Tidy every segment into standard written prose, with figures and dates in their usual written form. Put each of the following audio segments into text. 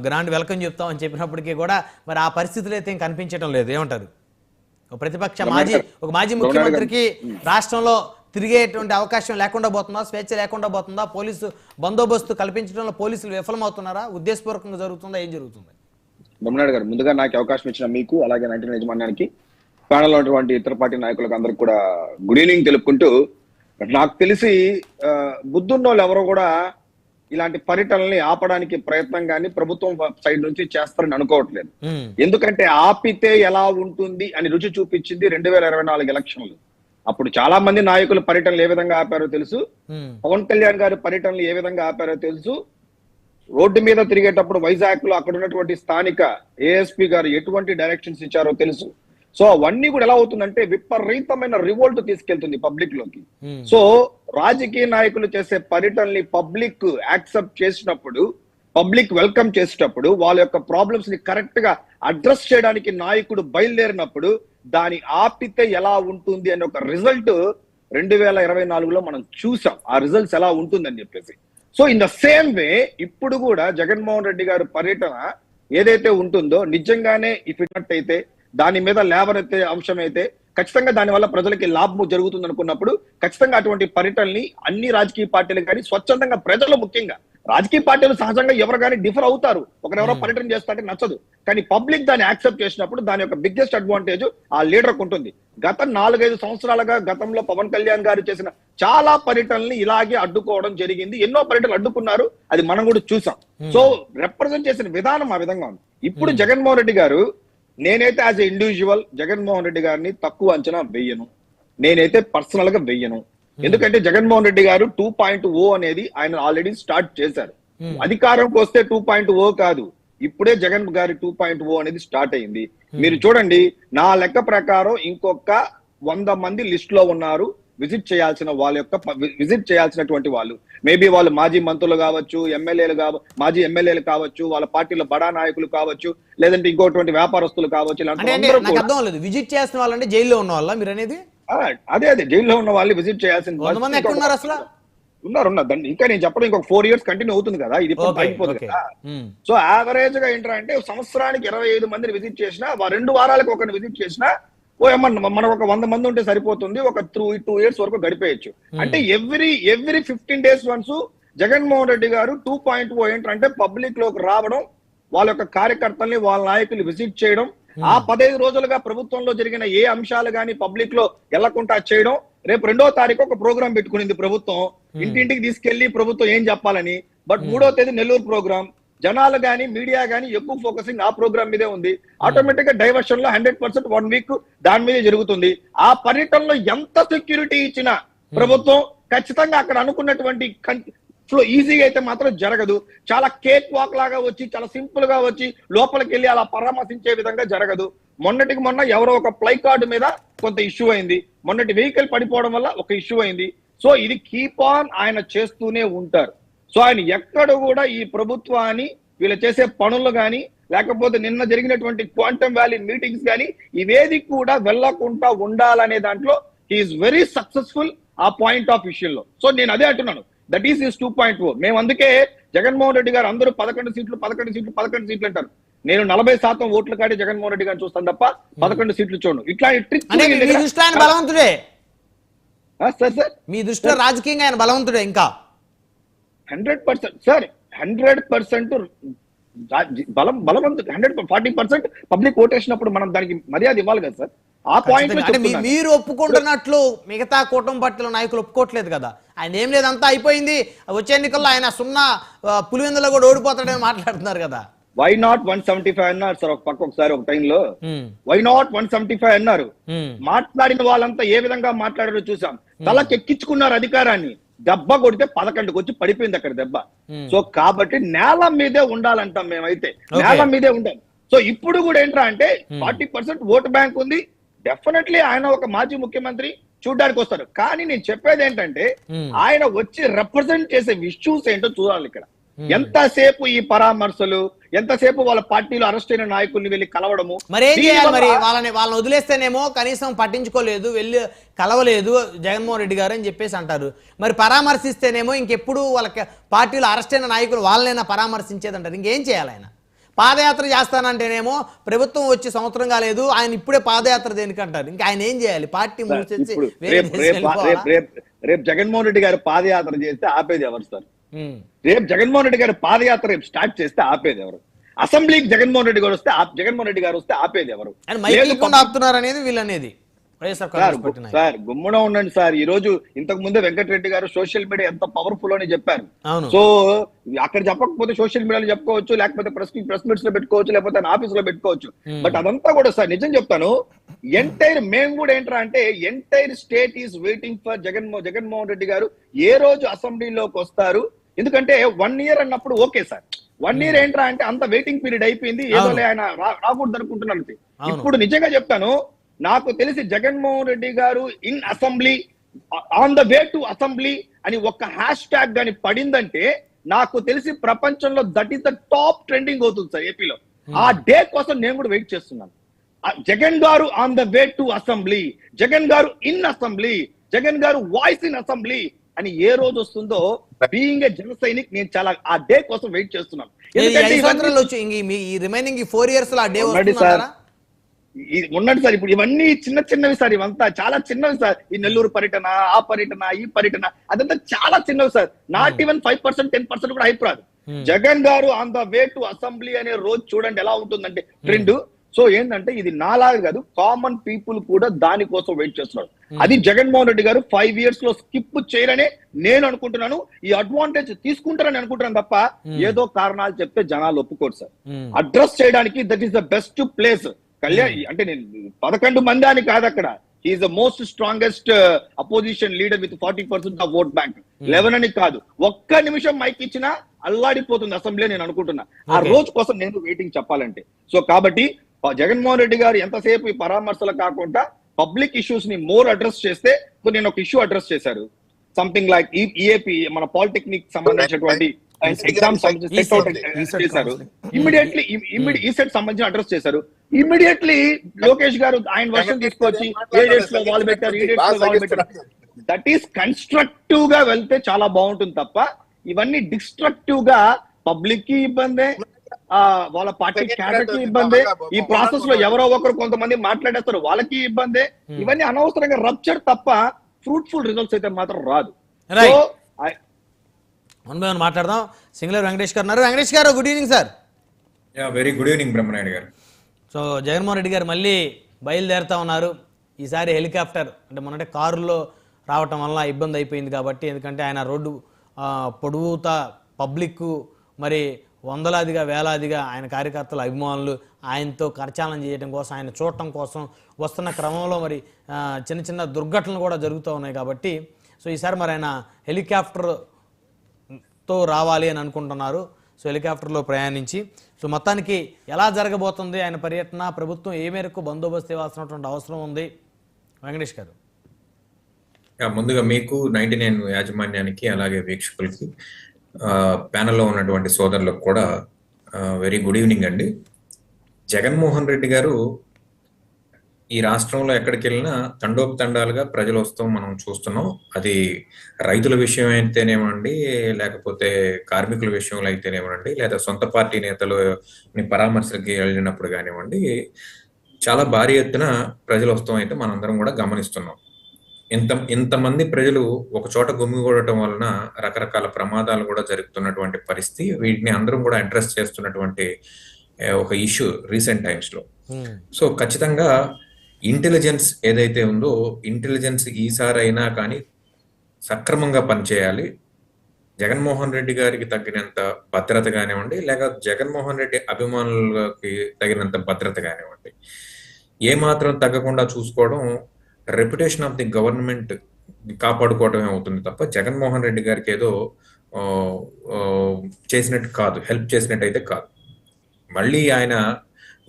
Grand welcome చెప్తామని చెప్పినప్పటికీ కూడా మరి ఆ పరిస్థితులు అయితే కనిపించడం లేదు. ఏమంటారు? ఒక మాజీ ముఖ్యమంత్రికి రాష్ట్రంలో తిరిగేటువంటి అవకాశం లేకుండా పోతుందా? స్వేచ్ఛ లేకుండా పోతుందా? పోలీసు బందోబస్తు కల్పించడంలో పోలీసులు విఫలమవుతున్నారా? ఉద్దేశపూర్వకంగా జరుగుతుందా? ఏం జరుగుతుంది? బొమ్మనాయుడు గారు, ముందుగా నాకు అవకాశం ఇచ్చిన మీకు, అలాగే 99 యజమాన్యానికి, ప్యానల్ ఉన్నటువంటి ఇతర పార్టీ నాయకులకు అందరికి కూడా గుడ్ ఈవినింగ్ తెలుపుకుంటూ, నాకు తెలిసి బుద్ధున్నోళ్ళు ఎవరో కూడా ఇలాంటి పర్యటనల్ని ఆపడానికి ప్రయత్నం కానీ ప్రభుత్వం సైడ్ నుంచి చేస్తారని అనుకోవట్లేదు. ఎందుకంటే ఆపితే ఎలా ఉంటుంది అని రుచి చూపించింది 2024 ఎలక్షన్లు. అప్పుడు చాలా మంది నాయకుల పర్యటనలు ఏ విధంగా ఆపారో తెలుసు. పవన్ కళ్యాణ్ గారి పర్యటనలు ఏ విధంగా ఆపారో తెలుసు. రోడ్డు మీద తిరిగేటప్పుడు వైజాగ్ లో అక్కడ ఉన్నటువంటి స్థానిక ఏఎస్పీ గారు ఎటువంటి డైరెక్షన్స్ ఇచ్చారో తెలుసు. సో అవన్నీ కూడా ఎలా అవుతుందంటే విపరీతమైన రివోల్ట్ తీసుకెళ్తుంది పబ్లిక్ లోకి. సో రాజకీయ నాయకులు చేసే పర్యటనని పబ్లిక్ యాక్సెప్ట్ చేసినప్పుడు, పబ్లిక్ వెల్కమ్ చేసేటప్పుడు, వాళ్ళ యొక్క ప్రాబ్లమ్స్ ని కరెక్ట్ గా అడ్రస్ చేయడానికి నాయకుడు బయలుదేరినప్పుడు దాని ఆపితే ఎలా ఉంటుంది అనే ఒక రిజల్ట్ 2024లో మనం చూసాం. ఆ రిజల్ట్స్ ఎలా ఉంటుందని చెప్పేసి. So in the same way ఇప్పుడు కూడా జగన్మోహన్ రెడ్డి గారి పర్యటన ఏదైతే ఉంటుందో నిజంగానే ఇఫ్ ఇట్ అయితే దాని మీద లేవనెత్తే అంశం అయితే ఖచ్చితంగా దానివల్ల ప్రజలకి లాభం జరుగుతుంది అనుకున్నప్పుడు ఖచ్చితంగా అటువంటి పర్యటనని అన్ని రాజకీయ పార్టీలు కానీ స్వచ్ఛందంగా ప్రజలు, ముఖ్యంగా రాజకీయ పార్టీలు సహజంగా ఎవరు కానీ డిఫర్ అవుతారు. ఒకరెవరో పర్యటన చేస్తారంటే నచ్చదు, కానీ పబ్లిక్ దాన్ని యాక్సెప్ట్ చేసినప్పుడు దాని యొక్క బిగ్గెస్ట్ అడ్వాంటేజ్ ఆ లీడర్కి ఉంటుంది. గత 4-5 సంవత్సరాలుగా గతంలో పవన్ కళ్యాణ్ గారు చేసిన చాలా పర్యటనల్ని ఇలాగే అడ్డుకోవడం జరిగింది. ఎన్నో పర్యటనలు అడ్డుకున్నారు, అది మనం కూడా చూసాం. సో రిప్రజెంట్ చేసిన విధానం ఆ విధంగా ఉంది. ఇప్పుడు జగన్మోహన్ రెడ్డి గారు, నేనైతే as a individual Jaganmohan Reddy గారిని తక్కువ అంచనా వెయ్యను, నేనైతే పర్సనల్ గా వెయ్యను. ఎందుకంటే జగన్మోహన్ రెడ్డి గారు 2.0 అనేది ఆయన ఆల్రెడీ స్టార్ట్ చేశారు. అధికారంకి వస్తే 2.0 కాదు, ఇప్పుడే జగన్ గారి 2.0 అనేది స్టార్ట్ అయింది. మీరు చూడండి, నా లెక్క ప్రకారం ఇంకొక 100 మంది లిస్ట్ లో ఉన్నారు విజిట్ చేయాల్సినటువంటి వాళ్ళు. మేబీ వాళ్ళు మాజీ మంత్రులు కావచ్చు, మాజీ ఎమ్మెల్యేలు కావచ్చు, వాళ్ళ పార్టీలో బడా నాయకులు కావచ్చు, లేదంటే ఇంకోటువంటి వ్యాపారస్తులు కావచ్చు. విజిట్ చేసిన వాళ్ళంటే జైల్లో ఉన్న వాళ్ళ మీరు అనేది? అదే జైల్లో ఉన్న వాళ్ళు విజిట్ చేయాల్సిన ఉన్నారు. ఇంకా నేను చెప్పడం ఇంకొక 4 years కంటిన్యూ అవుతుంది కదా, ఇది అయిపోతుంది కదా. సో యావరేజ్ గా ఏంటంటే సంవత్సరానికి 25 మందిని విజిట్ చేసినా, 2 వారాలకు ఒకరిని విజిట్ చేసినా మనం ఒక 100 మంది ఉంటే సరిపోతుంది, ఒక 2 years వరకు గడిపేయచ్చు. అంటే every 15 days once Jaganmohan Reddy గారు 2.0 ఏంటంటే పబ్లిక్ లోకి రావడం, వాళ్ళ యొక్క కార్యకర్తల్ని, వాళ్ళ నాయకులు విజిట్ చేయడం, ఆ 15 రోజులుగా ప్రభుత్వంలో జరిగిన ఏ అంశాలు గానీ పబ్లిక్ లో వెళ్లకుండా చేయడం. రేపు 2వ తారీఖు ఒక ప్రోగ్రాం పెట్టుకునింది ప్రభుత్వం, ఇంటింటికి తీసుకెళ్లి ప్రభుత్వం ఏం చెప్పాలని. బట్ 3వ తేదీ నెల్లూరు ప్రోగ్రాం, జనాలు గానీ మీడియా గానీ ఎక్కువ ఫోకసింగ్ ఆ ప్రోగ్రామ్ మీదే ఉంది. ఆటోమేటిక్ గా డైవర్షన్ లో 100% 1 week దాని మీదే జరుగుతుంది. ఆ పర్యటనలో ఎంత సెక్యూరిటీ ఇచ్చినా ప్రభుత్వం ఖచ్చితంగా అక్కడ అనుకున్నటువంటి ఫ్లో ఈజీగా అయితే మాత్రం జరగదు. చాలా కేక్ వాక్ లాగా వచ్చి, చాలా సింపుల్ గా వచ్చి లోపలికి వెళ్ళి అలా పరామర్శించే విధంగా జరగదు. మొన్నటికి మొన్న ఎవరో ఒక ప్లై కార్డు మీద కొంత ఇష్యూ అయింది, మొన్నటి వెహికల్ పడిపోవడం వల్ల ఒక ఇష్యూ అయింది. సో ఇది కీప్ ఆన్ ఆయన చేస్తూనే ఉంటారు. సో ఆయన ఎక్కడ కూడా ఈ ప్రభుత్వాన్ని, వీళ్ళు చేసే పనులు కానీ, లేకపోతే నిన్న జరిగినటువంటి క్వాంటమ్ వ్యాలీ మీటింగ్స్ కానీ, ఇవేది కూడా వెళ్లకుండా ఉండాలనే దాంట్లో హీఈస్ వెరీ సక్సెస్ఫుల్ ఆ పాయింట్ ఆఫ్ విషయంలో. సో నేను అదే అంటున్నాను, దట్ ఈస్ 2.0. మేము అందుకే జగన్మోహన్ రెడ్డి గారు అందరూ 11 సీట్లు అంటారు. నేను 40% ఓట్లు కాడి జగన్మోహన్ రెడ్డి గారిని చూస్తాను తప్ప 11 సీట్లు చూడను. ఇట్లాంటి ట్రిక్స్ బలవంతుడే సార్, మీ దృష్టిలో రాజకీయంగా ఆయన బలవంతుడే ఇంకా 100% సార్, 100% బలవంతుడు. 140% పబ్లిక్ ఓటేసినప్పుడు మనం దానికి మర్యాద ఇవ్వాలి కదా సార్. ఆ పాయింట్ మీరు ఒప్పుకుంటున్నట్లు మిగతా కూటమి పార్టీల నాయకులు ఒప్పుకోవట్లేదు కదా. ఆయన ఏం లేదు, అంతా అయిపోయింది, వచ్చే ఎన్నికల్లో ఆయన 0 పులివెందులో కూడా ఓడిపోతాడని మాట్లాడుతున్నారు కదా. వై నాట్ 175 అన్నారు సార్ ఒక పక్క, ఒకసారి ఒక టైంలో వై నాట్ 175 అన్నారు. మాట్లాడిన వాళ్ళంతా ఏ విధంగా మాట్లాడారో చూసాం. తలకెక్కించుకున్నారు అధికారాన్ని, దెబ్బ కొడితే 11కి వచ్చి పడిపోయింది అక్కడ దెబ్బ. సో కాబట్టి నేల మీదే ఉండాలంటాం మేమైతే, నేల మీదే ఉండాలి. సో ఇప్పుడు కూడా ఏంట్రా అంటే 40% ఓటు బ్యాంక్ ఉంది. డెఫినెట్లీ ఆయన ఒక మాజీ ముఖ్యమంత్రి చూడడానికి వస్తారు. కానీ నేను చెప్పేది ఏంటంటే ఆయన వచ్చి రిప్రజెంట్ చేసే ఇష్యూస్ ఏంటో చూడాలి ఇక్కడ. ఎంతసేపు ఈ పరామర్శలు, ఎంతసేపు వాళ్ళ పార్టీలో అరెస్ట్ అయిన నాయకుల్ని వెళ్ళి కలవడము. మరి ఏం చేయాలి? మరి వాళ్ళని వదిలేస్తేనేమో కనీసం పట్టించుకోలేదు, వెళ్ళి కలవలేదు జగన్మోహన్ రెడ్డి గారు అని చెప్పేసి అంటారు. మరి పరామర్శిస్తేనేమో ఇంకెప్పుడు వాళ్ళకి పార్టీలో అరెస్ట్ అయిన నాయకులు వాళ్ళనైనా పరామర్శించేది అంటారు. ఇంకేం చేయాలి? ఆయన పాదయాత్ర చేస్తానంటేనేమో ప్రభుత్వం వచ్చి సంవత్సరం కాలేదు, ఆయన ఇప్పుడే పాదయాత్ర దేనికంటారు. ఇంకా ఆయన ఏం చేయాలి? పార్టీ మూసేసి రేపు జగన్మోహన్ రెడ్డి గారు పాదయాత్ర చేస్తే ఆపేది ఎవరు సార్? రేపు జగన్మోహన్ రెడ్డి గారు పాదయాత్ర రేపు స్టార్ట్ చేస్తే ఆపేది ఎవరు? అసెంబ్లీకి జగన్మోహన్ రెడ్డి గారు వస్తే ఆపేది ఎవరు? ఆపుతున్నారు అనేది వీళ్ళనేది. సార్ గుమ్మడం ఉండండి సార్. ఈ రోజు ఇంతకు ముందే వెంకటరెడ్డి గారు సోషల్ మీడియా ఎంత పవర్ఫుల్ అని చెప్పారు. సో అక్కడ చెప్పకపోతే సోషల్ మీడియాలో చెప్పుకోవచ్చు, లేకపోతే ప్రెస్ మీట్స్ లో పెట్టుకోవచ్చు, లేకపోతే ఆఫీస్ లో పెట్టుకోవచ్చు. బట్ అదంతా కూడా సార్ నిజం చెప్తాను, మేము కూడా ఏంట్రా అంటే entire state is waiting for Jaganmohan Reddy గారు ఏ రోజు అసెంబ్లీలోకి వస్తారు. ఎందుకంటే 1 year అన్నప్పుడు ఓకే సార్, 1 year ఏంట్రా అంటే అంత వెయిటింగ్ పీరియడ్ అయిపోయింది, ఏదో ఆయన రాకూడదు అనుకుంటున్నాను. ఇప్పుడు నిజంగా చెప్తాను, నాకు తెలిసి జగన్మోహన్ రెడ్డి గారు in assembly, on the way to assembly అని ఒక హ్యాష్ ట్యాగ్ గాని పడిందంటే నాకు తెలిసి ప్రపంచంలో that is the top trending అవుతుంది సార్ ఏపీలో. ఆ డే కోసం నేను కూడా వెయిట్ చేస్తున్నాను. జగన్ గారు on the way to assembly, Jagan గారు ఇన్ అసెంబ్లీ, జగన్ గారు వాయిస్ ఇన్ అసెంబ్లీ అని ఏ రోజు వస్తుందో బీయింగ్ ఏ జన సైనిక్ నేను చాలా ఆ డే కోసం వెయిట్ చేస్తున్నాను. రిమైనింగ్ 4 years లో ఆ డే ఉన్నట్టు సార్. ఇప్పుడు ఇవన్నీ చిన్నవి సార్, ఇవంతా చాలా చిన్నవి సార్. ఈ నెల్లూరు పర్యటన, ఆ పర్యటన, ఈ పర్యటన, అదంతా చాలా చిన్నవి సార్. నాట్ ఈవెన్ 5%, 10% కూడా అయిపోరాదు. జగన్ గారు on the way to assembly అనే రోజు చూడండి ఎలా ఉంటుందంటే ట్రెండ్. సో ఏంటంటే ఇది నాలాగా కాదు, కామన్ పీపుల్ కూడా దానికోసం వెయిట్ చేస్తున్నారు. అది జగన్మోహన్ రెడ్డి గారు 5 years లో స్కిప్ చేయరనే నేను అనుకుంటున్నాను. ఈ అడ్వాంటేజ్ తీసుకుంటారని అనుకుంటున్నాను తప్ప ఏదో కారణాలు చెప్తే జనాలు ఒప్పుకోరు సార్. అడ్రస్ చేయడానికి that is the best place. Kalyan అంటే నేను 11 మంది అని కాదు, అక్కడ he is the most strongest opposition leader with 40% of vote bank. 11 అని కాదు, ఒక్క నిమిషం మైక్ ఇచ్చినా అల్లాడిపోతుంది అసెంబ్లీ నేను అనుకుంటున్నా. ఆ రోజు కోసం నేను వెయిటింగ్ చెప్పాలంటే. సో కాబట్టి జగన్మోహన్ రెడ్డి గారు ఎంతసేపు ఈ పరామర్శలు కాకుండా పబ్లిక్ ఇష్యూస్ ని మోర్ అడ్రస్ చేస్తే, నేను ఒక ఇష్యూ అడ్రస్ చేశారు, సంథింగ్ లైక్ ఈఏపీ మన పాలిటెక్నిక్ సంబంధించినటువంటి ఎగ్జామ్స్ చేశారు. ఇమ్మీడియట్లీ ఈసెట్ సంబంధించి అడ్రస్ చేశారు. ఇమ్మీడియట్లీ లోకేష్ గారు ఆయన వర్షన్ తీసుకొచ్చి ఏ డేట్స్ లో వాళ్ళు పెట్టారు, ఈ డేట్స్ లో వాళ్ళు పెట్టారు. దట్ ఈస్ కన్స్ట్రక్టివ్ గా వెళ్తే చాలా బాగుంటుంది తప్ప ఇవన్నీ డిస్ట్రక్టివ్ గా పబ్లిక్ కి ఇబ్బందే, వాళ్ళ పార్టీ క్యాడర్ కి ఇబ్బంది, ఈ ప్రాసెస్ లో ఎవరో ఒకరు కొంతమంది మాట్లాడేస్తారు వాళ్ళకి ఇబ్బంది. ఇవన్నీ అనవసరంగా రప్చర్ తప్ప ఫ్రూట్ఫుల్ రిజల్ట్స్ అయితే మాత్రం రాదు. మాట్లాడదాం. సింగళూరు వెంకటేష్ గారు ఉన్నారు. వెంకటేష్ గారు good evening sir. Very good evening Brahmanaidu గారు. సో జగన్మోహన్ రెడ్డి గారు మళ్ళీ బయలుదేరుతా ఉన్నారు. ఈసారి హెలికాప్టర్ అంటే మొన్నటే కారులో రావటం వల్ల ఇబ్బంది అయిపోయింది కాబట్టి, ఎందుకంటే ఆయన రోడ్డు పొడవుతా పబ్లిక్ మరి వందలాదిగా వేలాదిగా ఆయన కార్యకర్తలు అభిమానులు ఆయనతో కరచాలనం చేయడం కోసం, ఆయన చూడటం కోసం వస్తున్న క్రమంలో మరి చిన్న చిన్న దుర్ఘటనలు కూడా జరుగుతూ ఉన్నాయి కాబట్టి, సో ఈసారి మరి ఆయన హెలికాప్టర్తో రావాలి అని అనుకుంటున్నారు. సో హెలికాప్టర్లో ప్రయాణించి సో మొత్తానికి ఎలా జరగబోతుంది ఆయన పర్యటన, ప్రభుత్వం ఏ మేరకు బందోబస్తు ఇవ్వాల్సినటువంటి అవసరం ఉంది వెంకటేష్ గారు? ముందుగా మీకు 99 యాజమాన్యానికి అలాగే వీక్షకులకి ప్యానెల్లో ఉన్నటువంటి సోదరులకు కూడా వెరీ గుడ్ ఈవినింగ్ అండి. జగన్మోహన్ రెడ్డి గారు ఈ రాష్ట్రంలో ఎక్కడికి వెళ్ళినా తండోపతండాలుగా ప్రజలు వస్తాం మనం చూస్తున్నాం. అది రైతుల విషయం అయితేనేమండి, లేకపోతే కార్మికుల విషయంలో అయితేనేమండి, లేదా సొంత పార్టీ నేతలని పరామర్శలకి వెళ్ళినప్పుడు కానివ్వండి, చాలా భారీ ఎత్తున ప్రజలు వస్తాం అయితే మనందరం కూడా గమనిస్తున్నాం. ఇంతమంది ప్రజలు ఒక చోట గుమిగూడటం వలన రకరకాల ప్రమాదాలు కూడా జరుగుతున్నటువంటి పరిస్థితి, వీటిని అందరం కూడా అడ్రస్ చేస్తున్నటువంటి ఒక ఇష్యూ రీసెంట్ టైమ్స్ లో. సో ఖచ్చితంగా ఇంటెలిజెన్స్ ఏదైతే ఉందో, ఇంటెలిజెన్స్ ఈసారైనా కానీ సక్రమంగా పనిచేయాలి. జగన్మోహన్ రెడ్డి గారికి తగినంత భద్రత కానివ్వండి, లేక జగన్మోహన్ రెడ్డి అభిమానులకి తగినంత భద్రత కానివ్వండి, ఏమాత్రం తగ్గకుండా చూసుకోవడం రెప్యుటేషన్ ఆఫ్ ది గవర్నమెంట్ కాపాడుకోవడమే అవుతుంది తప్ప జగన్మోహన్ రెడ్డి గారికి ఏదో చేసినట్టు కాదు, హెల్ప్ చేసినట్టు అయితే కాదు. మళ్ళీ ఆయన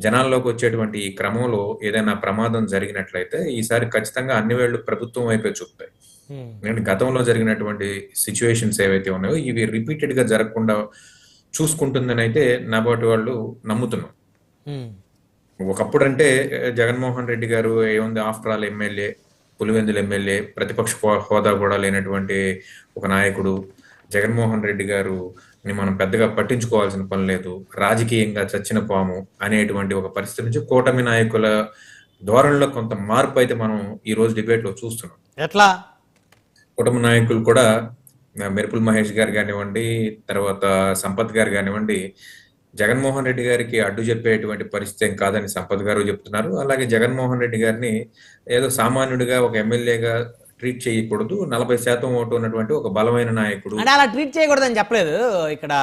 జనాల్లోకి వచ్చేటువంటి ఈ క్రమంలో ఏదైనా ప్రమాదం జరిగినట్లయితే ఈసారి ఖచ్చితంగా అన్ని వేళ్లు ప్రభుత్వం వైపే చూపుతాయి. ఎందుకంటే గతంలో జరిగినటువంటి సిచ్యువేషన్స్ ఏవైతే ఉన్నాయో ఇవి రిపీటెడ్ గా జరగకుండా చూసుకుంటుందని అయితే నాబోటి వాళ్ళు నమ్ముతున్నాం. ఉమ్. ఒకప్పుడు అంటే జగన్మోహన్ రెడ్డి గారు ఏముంది, after all MLA, Pulivendula MLA, ప్రతిపక్ష హోదా కూడా లేనటువంటి ఒక నాయకుడు. జగన్మోహన్ రెడ్డి గారు మనం పెద్దగా పట్టించుకోవాల్సిన పని లేదు, రాజకీయంగా చచ్చిన పాము అనేటువంటి ఒక పరిస్థితి నుంచి కూటమి నాయకుల ధోరణిలో కొంత మార్పు అయితే మనం ఈ రోజు డిబేట్ లో చూస్తున్నాం. ఎట్లా? కుటుంబ నాయకులు కూడా మెరుపుల మహేష్ గారు కానివ్వండి, తర్వాత సంపత్ గారు కానివ్వండి, జగన్మోహన్ రెడ్డి గారికి అడ్డు చెప్పేటువంటి పరిస్థితి ఏం కాదని సంపత్ గారు చెప్తున్నారు. అలాగే జగన్మోహన్ రెడ్డి గారిని ఏదో సామాన్యుడిగా ఒక ఎమ్మెల్యేగా ట్రీట్ చేయకూడదు, 40% ఓటు ఉన్నటువంటి ఒక బలమైన నాయకుడు. అంటే అలా ట్రీట్ చేయకూడదని చెప్పలేదు ఇక్కడ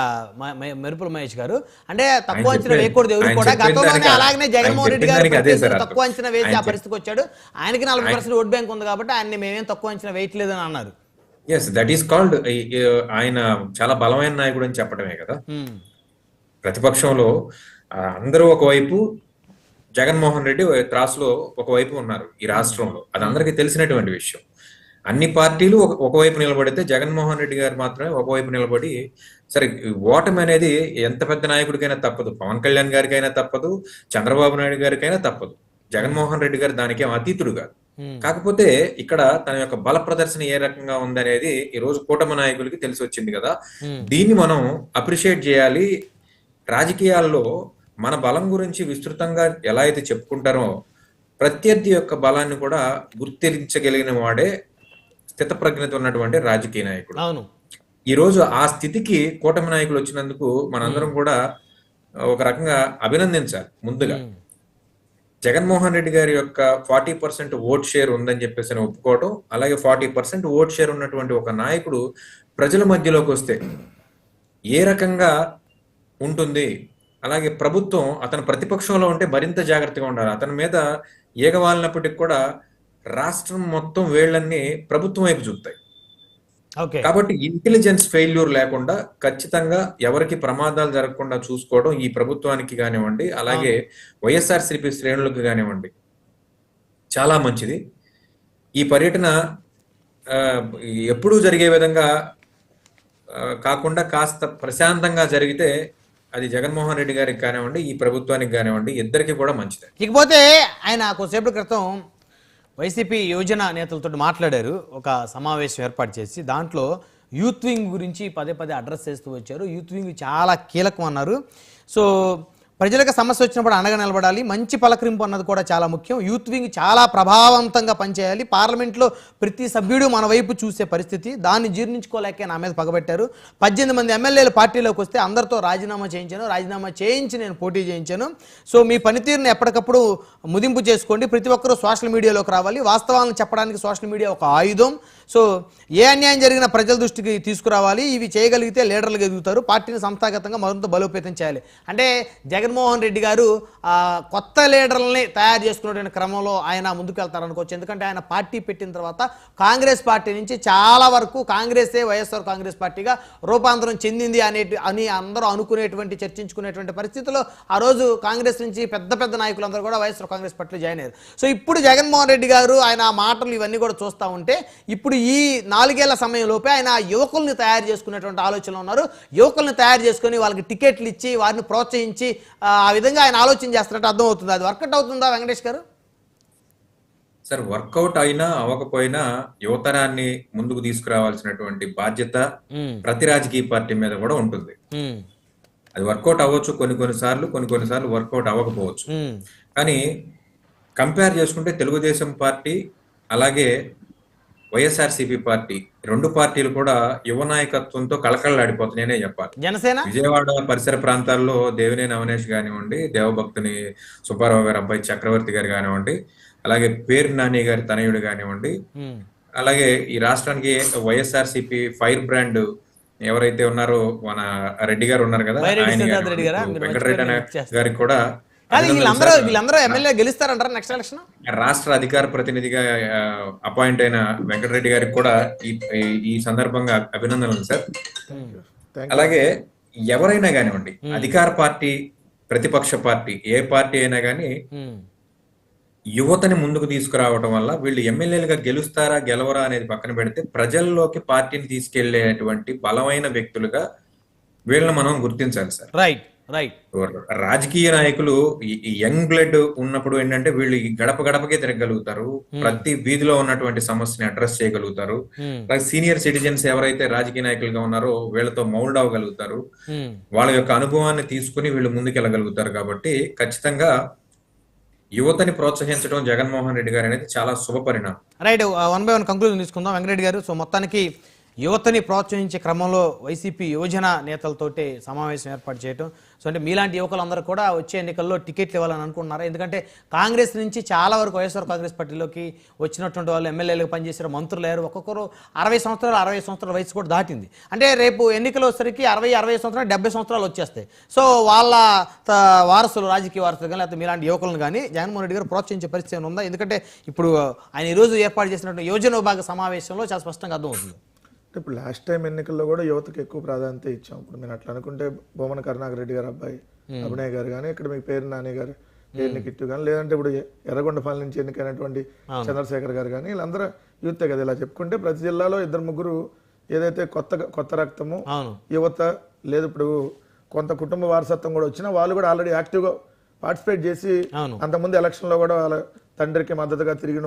మెరుపుల మహేష్ గారు. అంటే తక్కువ అంచనా చెప్పేది- వేయకూడదు ఎవరు ఆయన కూడా. చెప్పిన గతంలోనే దానికి- అలాగనే జగన్మోహన్ రెడ్డి ఆయన గారు చెప్పిన దానికి అదే సార్ అర్థం. తక్కువ అంచనా వేసి ఆయన ఆ పరిస్థితికి వచ్చాడు. ఆయనకి 40% ఓట్ బ్యాంక్ ఉంది కాబట్టి ఆయన్ని మేమేం తక్కువ అంచనా వేయట్లేదు అని అన్నారు. ఎస్, దట్ ఈస్ కాల్డ్, ఆయన చాలా బలమైన నాయకుడు అని చెప్పడమే కదా. ఉమ్. ప్రతిపక్షంలో అందరూ ఒకవైపు, జగన్మోహన్ రెడ్డి త్రాసులో ఒకవైపు ఉన్నారు ఈ రాష్ట్రంలో. అది అందరికీ తెలిసినటువంటి విషయం. అన్ని పార్టీలు ఒకవైపు నిలబడితే జగన్మోహన్ రెడ్డి గారు మాత్రమే ఒకవైపు నిలబడి, సరే ఓటమి అనేది ఎంత పెద్ద నాయకుడికైనా తప్పదు, పవన్ కళ్యాణ్ గారికైనా తప్పదు, చంద్రబాబు నాయుడు గారికైనా తప్పదు, జగన్మోహన్ రెడ్డి గారు దానికేం అతీతుడు కాదు. కాకపోతే ఇక్కడ తన యొక్క బల ప్రదర్శన ఏ రకంగా ఉందనేది ఈ రోజు కూటమి నాయకులకి తెలిసి వచ్చింది కదా. దీన్ని మనం అప్రిషియేట్ చేయాలి. రాజకీయాల్లో మన బలం గురించి విస్తృతంగా ఎలా అయితే చెప్పుకుంటారో, ప్రత్యర్థి యొక్క బలాన్ని కూడా గుర్తించగలిగిన వాడే స్థితప్రజ్ఞత ఉన్నటువంటి రాజకీయ నాయకుడు. అవును. ఈ రోజు ఆ స్థితికి కూటమి నాయకులు వచ్చినందుకు మనందరం కూడా ఒక రకంగా అభినందించాలి. ముందుగా జగన్మోహన్ రెడ్డి గారి యొక్క 40% ఓట్ షేర్ ఉందని చెప్పేసి ఒప్పుకోవటం, అలాగే 40% ఓట్ షేర్ ఉన్నటువంటి ఒక నాయకుడు ప్రజల మధ్యలోకి వస్తే ఏ రకంగా ఉంటుంది, అలాగే ప్రభుత్వం అతను ప్రతిపక్షంలో ఉంటే మరింత జాగ్రత్తగా ఉండాలి. అతని మీద ఏగవాలినప్పటికి కూడా రాష్ట్రం మొత్తం వేళ్లన్నీ ప్రభుత్వం వైపు చూపుతాయి. కాబట్టి ఇంటెలిజెన్స్ ఫెయిల్యూర్ లేకుండా ఖచ్చితంగా ఎవరికి ప్రమాదాలు జరగకుండా చూసుకోవడం ఈ ప్రభుత్వానికి కానివ్వండి, అలాగే వైఎస్ఆర్సీపీ శ్రేణులకు కానివ్వండి చాలా మంచిది. ఈ పర్యటన ఎప్పుడూ జరిగే విధంగా కాకుండా కాస్త ప్రశాంతంగా జరిగితే అది జగన్మోహన్ రెడ్డి గారికి కానివ్వండి, ఈ ప్రభుత్వానికి కానివ్వండి, ఇద్దరికి కూడా మంచిదే. ఇకపోతే ఆయన కొద్దిసేపటి క్రితం వైసీపీ యువజన నేతలతో మాట్లాడారు, ఒక సమావేశం ఏర్పాటు చేసి. దాంట్లో యూత్ వింగ్ గురించి పదే పదే అడ్రస్ చేస్తూ వచ్చారు. యూత్ వింగ్ చాలా కీలకం అన్నారు. సో ప్రజలకు సమస్య వచ్చినప్పుడు అండగా నిలబడాలి, మంచి పలకరింపు అన్నది కూడా చాలా ముఖ్యం. యూత్ వింగ్ చాలా ప్రభావవంతంగా పనిచేయాలి. పార్లమెంట్లో ప్రతి సభ్యుడు మన వైపు చూసే పరిస్థితి, దాన్ని జీర్ణించుకోలేకే నా మీద పగబెట్టారు. 18 మంది ఎమ్మెల్యేలు పార్టీలోకి వస్తే అందరితో రాజీనామా చేయించి నేను పోటీ చేయించాను. సో మీ పనితీరుని ఎప్పటికప్పుడు ముదింపు చేసుకోండి. ప్రతి ఒక్కరూ సోషల్ మీడియాలోకి రావాలి. వాస్తవాలను చెప్పడానికి సోషల్ మీడియా ఒక ఆయుధం. సో ఏ అన్యాయం జరిగినా ప్రజల దృష్టికి తీసుకురావాలి. ఇవి చేయగలిగితే లీడర్లుగా ఎదుగుతారు. పార్టీని సంస్థాగతంగా మరింత బలోపేతం చేయాలి. అంటే జగన్మోహన్ రెడ్డి గారు కొత్త లీడర్లని తయారు చేసుకునే క్రమంలో ఆయన ముందుకు వెళ్తారనుకోవచ్చు. ఎందుకంటే ఆయన పార్టీ పెట్టిన తర్వాత కాంగ్రెస్ పార్టీ నుంచి చాలా వరకు కాంగ్రెసే వైఎస్ఆర్ కాంగ్రెస్ పార్టీగా రూపాంతరం చెందింది అని అందరూ అనుకునేటువంటి, చర్చించుకునేటువంటి పరిస్థితిలో ఆ రోజు కాంగ్రెస్ నుంచి పెద్ద పెద్ద నాయకులందరూ కూడా వైఎస్ఆర్ కాంగ్రెస్ పార్టీలో జాయిన్ అయ్యారు. సో ఇప్పుడు జగన్మోహన్ రెడ్డి గారు ఆయన మాటలు ఇవన్నీ కూడా చూస్తూ ఉంటే ఇప్పుడు ఈ 4 ఏళ్ల సమయంలోపే ఆయన యువకుల్ని తయారు చేసుకునేటువంటి ఆలోచనలు ఉన్నారు. యువకుల్ని తయారు చేసుకుని వాళ్ళకి టికెట్లు ఇచ్చి వారిని ప్రోత్సహించి ఆ విధంగా ఆయన ఆలోచన చేస్తున్నట్టు అర్థం అవుతుంది. అది వర్కౌట్ అవుతుందా వెంకటేష్ గారు? సార్, వర్కౌట్ అయినా అవ్వకపోయినా యువతరాన్ని ముందుకు తీసుకురావాల్సినటువంటి బాధ్యత ప్రతి రాజకీయ పార్టీ మీద కూడా ఉంటుంది. అది వర్కౌట్ అవ్వచ్చు కొన్నిసార్లు వర్కౌట్ అవ్వకపోవచ్చు. కానీ కంపేర్ చేసుకుంటే తెలుగుదేశం పార్టీ అలాగే వైఎస్ఆర్సీపీ పార్టీ, 2 పార్టీలు కూడా యువ నాయకత్వంతో కళకళలాడిపోతున్నాయనే చెప్పాలి. జనసేన విజయవాడ పరిసర ప్రాంతాల్లో దేవినేని అవినేష్ కానివ్వండి, దేవభక్తుని సుబ్బారావు గారి అబ్బాయి చక్రవర్తి గారు కానివ్వండి, అలాగే పేరు నాని గారి తనయుడు కానివ్వండి, అలాగే ఈ రాష్ట్రానికి వైఎస్ఆర్సీపీ ఫైర్ బ్రాండ్ ఎవరైతే ఉన్నారో మన రెడ్డి గారు ఉన్నారు కదా, ఆయన వెంకటరెడ్డి గారికి కూడా వీళ్ళందరూ ఎమ్మెల్యే గెలుస్తారంటారా నెక్స్ట్ ఎలక్షన్? రాష్ట్ర అధికార ప్రతినిధిగా అపాయింట్ అయిన వెంకటరెడ్డి గారికి కూడా ఈ సందర్భంగా అభినందనలు సార్. అలాగే ఎవరైనా కానివ్వండి, అధికార పార్టీ, ప్రతిపక్ష పార్టీ, ఏ పార్టీ అయినా కానీ యువతని ముందుకు తీసుకురావడం వల్ల వీళ్ళు ఎమ్మెల్యేలుగా గెలుస్తారా గెలవరా అనేది పక్కన పెడితే ప్రజల్లోకి పార్టీని తీసుకెళ్లేటువంటి బలమైన వ్యక్తులుగా వీళ్ళని మనం గుర్తించాలి సార్. రైట్ రైట్ రాజకీయ నాయకులు ఈ యంగ్ బ్లడ్ ఉన్నప్పుడు ఏంటంటే వీళ్ళు ఈ గడప గడపకే తిరగలుగుతారు, ప్రతి వీధిలో ఉన్నటువంటి సమస్యని అడ్రస్ చేయగలుగుతారు. సీనియర్ సిటిజన్స్ ఎవరైతే రాజకీయ నాయకులుగా ఉన్నారో వీళ్ళతో మౌల్డ్ అవ్వగలుగుతారు, వాళ్ళ యొక్క అనుభవాన్ని తీసుకుని వీళ్ళు ముందుకెళ్ళగలుగుతారు. కాబట్టి ఖచ్చితంగా యువతని ప్రోత్సహించడం జగన్మోహన్ రెడ్డి గారు అనేది చాలా శుభ పరిణామం. రైట్, 1 by 1 కంక్లూజన్ తీసుకుందాం వెంకటరెడ్డి గారు. సో మొత్తానికి యువతని ప్రోత్సహించే క్రమంలో వైసీపీ యువజన నేతలతోటి సమావేశం ఏర్పాటు చేయడం, సో అంటే మీలాంటి యువకులందరూ కూడా వచ్చే ఎన్నికల్లో టికెట్లు ఇవ్వాలని అనుకుంటున్నారా? ఎందుకంటే కాంగ్రెస్ నుంచి చాలా వరకు వైఎస్ఆర్ కాంగ్రెస్ పార్టీలోకి వచ్చినటువంటి వాళ్ళు ఎమ్మెల్యేలకు పనిచేసిన మంత్రులు లేరు, ఒక్కొక్కరు 60 సంవత్సరాలు 60 సంవత్సరాల వయసు కూడా దాటింది. అంటే రేపు ఎన్నికలు వచ్చేసరికి 60 సంవత్సరాలు 70 సంవత్సరాలు వచ్చేస్తాయి. సో వాళ్ళ వారసులు, రాజకీయ వారసులు కానీ లేకపోతే మీలాంటి యువకులను కానీ జగన్మోహన్ రెడ్డి గారు ప్రోత్సహించే పరిస్థితి ఏమైనా ఉందా? ఎందుకంటే ఇప్పుడు ఆయన ఈరోజు ఏర్పాటు చేసినటువంటి యువజన విభాగ సమావేశంలో చాలా స్పష్టంగా అర్థమవుతుంది. ఇప్పుడు లాస్ట్ టైం ఎన్నికల్లో కూడా యువతకు ఎక్కువ ప్రాధాన్యత ఇచ్చాం. ఇప్పుడు మీరు అట్లా అనుకుంటే బొమ్మన కరుణాకర్ రెడ్డి గారు అబ్బాయి అభినయ్ గారు కానీ, ఇక్కడ మీకు పేరు నాని గారు, పేరుని కిట్టు కానీ, లేదంటే ఇప్పుడు ఎర్రగొండపాలెం నుంచి ఎన్నికైనటువంటి చంద్రశేఖర్ గారు కానీ, వీళ్ళందరూ యూతే కదా. ఇలా చెప్పుకుంటే ప్రతి జిల్లాలో 2-3 ఏదైతే కొత్త రక్తము యువత లేదు. ఇప్పుడు కొంత కుటుంబ వారసత్వం కూడా వచ్చినా వాళ్ళు కూడా ఆల్రెడీ యాక్టివ్గా పార్టిసిపేట్ చేసి అంతకుముందు ఎలక్షన్లో కూడా వాళ్ళ తండ్రికి మద్దతుగా తిరిగిన